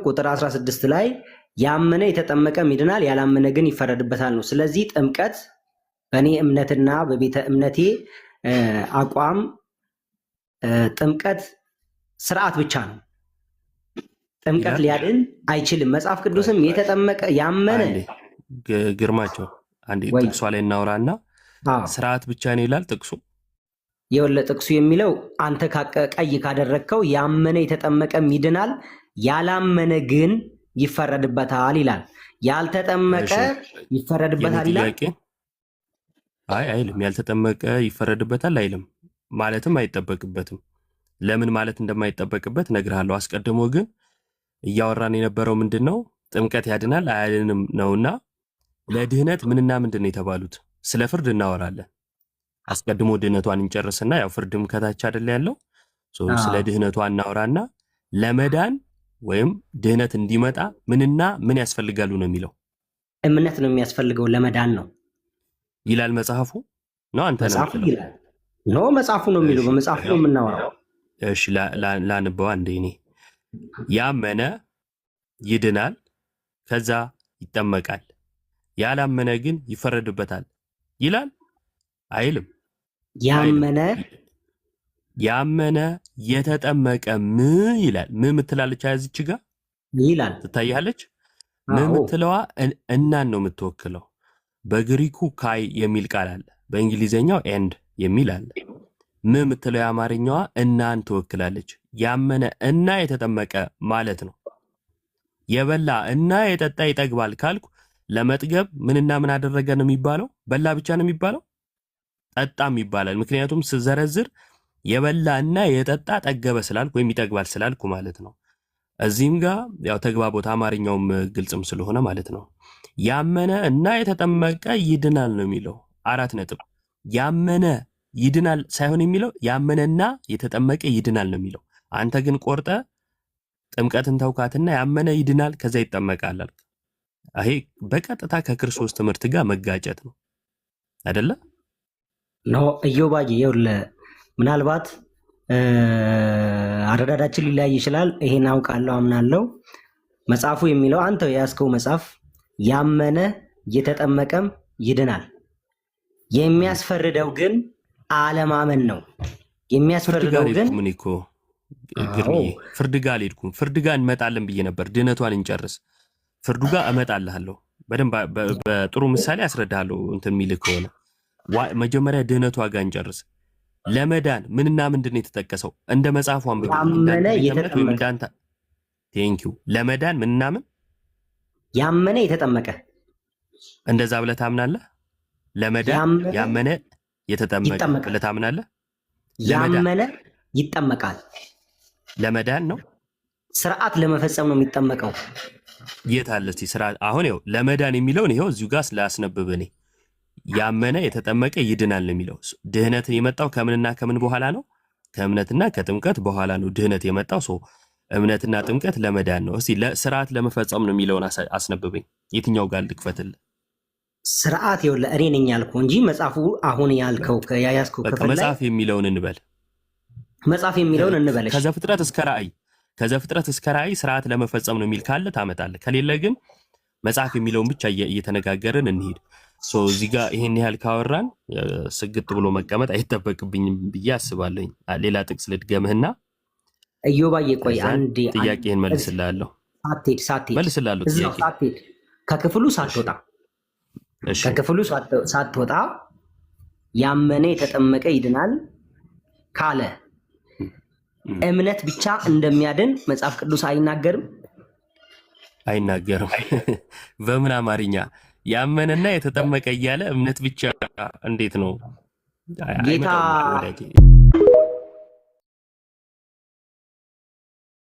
ቁጥር 16 ላይ ያመነ የተጠመቀ ይድናል፣ ያላመነ ግን ይፈረድበታል ነው። ስለዚህ ጥምቀት በእኔ እምነትና በቤተ እምነቴ አቋም ጥምቀት ስርዓት ብቻ ነው። ጥምቀት ሊያድን አይችልም። መጽሐፍ ቅዱስም የተጠመቀ ያመነ ግርማቸው አንዴ ጥቅሷ ላይ እናውራና ስርዓት ብቻ ነው ይላል ጥቅሱ። የወለ ጥቅሱ የሚለው አንተ ቀይ ካደረግከው ያመነ የተጠመቀ ይድናል፣ ያላመነ ግን ይፈረድበታል ይላል። ያልተጠመቀ ይፈረድበታል ይላል። አይ አይልም። ያልተጠመቀ ይፈረድበታል አይልም። ማለትም አይጠበቅበትም። ለምን ማለት እንደማይጠበቅበት እነግርሃለሁ። አስቀድሞ ግን እያወራን የነበረው ምንድነው? ጥምቀት ያድናል አያድንም ነውና ለድህነት ምንና ምንድን ነው የተባሉት? ስለ ፍርድ እናወራለን። አስቀድሞ ድህነቷን እንጨርስና ያው ፍርድም ከታች አይደል ያለው። ስለ ድህነቷ እናወራና ለመዳን ወይም ድህነት እንዲመጣ ምንና ምን ያስፈልጋሉ ነው የሚለው። እምነት ነው የሚያስፈልገው ለመዳን ነው ይላል መጽሐፉ ነው። አንተ ነው መጽሐፉ ነው የሚለው። በመጽሐፉ ነው የምናወራው። እሺ ላንበዋ እንደ እኔ ያመነ ይድናል፣ ከዛ ይጠመቃል፣ ያላመነ ግን ይፈረድበታል ይላል አይልም? ያመነ የተጠመቀ ይላል። ምትላለች ያዝች ጋር ይላል ትታያለች። ምትለዋ እናን ነው የምትወክለው። በግሪኩ ካይ የሚል ቃል አለ፣ በእንግሊዘኛው ኤንድ የሚል አለ። ምትለው የአማርኛዋ እናን ትወክላለች። ያመነ እና የተጠመቀ ማለት ነው። የበላ እና የጠጣ ይጠግባል ካልኩ ለመጥገብ ምንና ምን አደረገ ነው የሚባለው? በላ ብቻ ነው የሚባለው? ጠጣም ይባላል። ምክንያቱም ስዘረዝር የበላ እና የጠጣ ጠገበ ስላልኩ ወይም ይጠግባል ስላልኩ ማለት ነው። እዚህም ጋር ያው ተግባቦት አማርኛውም ግልጽም ስለሆነ ማለት ነው። ያመነ እና የተጠመቀ ይድናል ነው የሚለው። 4 ነጥብ። ያመነ ይድናል ሳይሆን የሚለው ያመነና የተጠመቀ ይድናል ነው የሚለው። አንተ ግን ቆርጠ ጥምቀትን ተውካትና ያመነ ይድናል ከዛ ይጠመቃል አልክ። ይሄ በቀጥታ ከክርስቶስ ትምህርት ጋር መጋጨት ነው አይደለ? ነው እዮባዬ። ይኸውልህ ምናልባት አረዳዳችን ሊለያይ ይችላል። ይሄን አውቃለሁ አምናለሁ። መጽሐፉ የሚለው አንተ የያዝከው መጽሐፍ ያመነ የተጠመቀም ይድናል። የሚያስፈርደው ግን አለማመን ነው። የሚያስፈርደው ግን ምን እኮ ግርምዬ ፍርድ ጋር አልሄድኩም። ፍርድ ጋር እንመጣለን ብዬ ነበር። ድህነቷን እንጨርስ፣ ፍርዱ ጋር እመጣልሃለሁ። በደንብ በጥሩ ምሳሌ አስረዳለሁ። እንትን የሚልህ ከሆነ መጀመሪያ ድህነቷ ጋር እንጨርስ። ለመዳን ምንና ምንድን ነው የተጠቀሰው? እንደ መጽሐፉ አንብብ። ቴንኪው። ለመዳን ምንና ምን? ያመነ የተጠመቀ። እንደዛ ብለህ ታምናለህ? ለመዳን ያመነ የተጠመቀ ብለህ ታምናለህ? ያመነ ይጠመቃል። ለመዳን ነው፣ ስርዓት ለመፈጸም ነው የሚጠመቀው። የት አለ እስቲ ስርዓት? አሁን ይኸው ለመዳን የሚለውን ይኸው እዚሁ ጋር ስላስነብብ እኔ ያመነ የተጠመቀ ይድናል ነው የሚለው። ድህነትን የመጣው ከምንና ከምን በኋላ ነው? ከእምነትና ከጥምቀት በኋላ ነው ድህነት የመጣው። እምነትና ጥምቀት ለመዳን ነው። እስቲ ስርዓት ለመፈጸም ነው የሚለውን አስነብበኝ። የትኛው ጋር ልክፈትልህ? ስርዓት ይኸውልህ እኔ ነኝ ያልኩህ እንጂ መጽሐፉ አሁን ያልከው ያያዝከው ክፍል ላይ መጽሐፍ የሚለውን እንበል። መጽሐፍ የሚለውን እንበል። ከዘፍጥረት እስከ ራእይ ስርዓት ለመፈጸም ነው የሚል ካለ ታመጣለህ። ከሌለ ግን መጽሐፍ የሚለውን ብቻ እየተነጋገርን እንሂድ። እዚህ ጋር ይሄን ያህል ካወራን ስግጥ ብሎ መቀመጥ አይጠበቅብኝም ብዬ አስባለሁ። ሌላ ጥቅስ ልድገምህና እዮባዬ ቆይ አንዴ ጥያቄህን መልስልሃለሁ። ሳትሄድ መልስልሃለሁ። ሳትሄድ ከክፍሉ ሳትወጣ ያመነ የተጠመቀ ይድናል ካለ እምነት ብቻ እንደሚያድን መጽሐፍ ቅዱስ አይናገርም? አይናገርም። በምን አማርኛ ያመነና የተጠመቀ እያለ እምነት ብቻ እንዴት ነው? ጌታ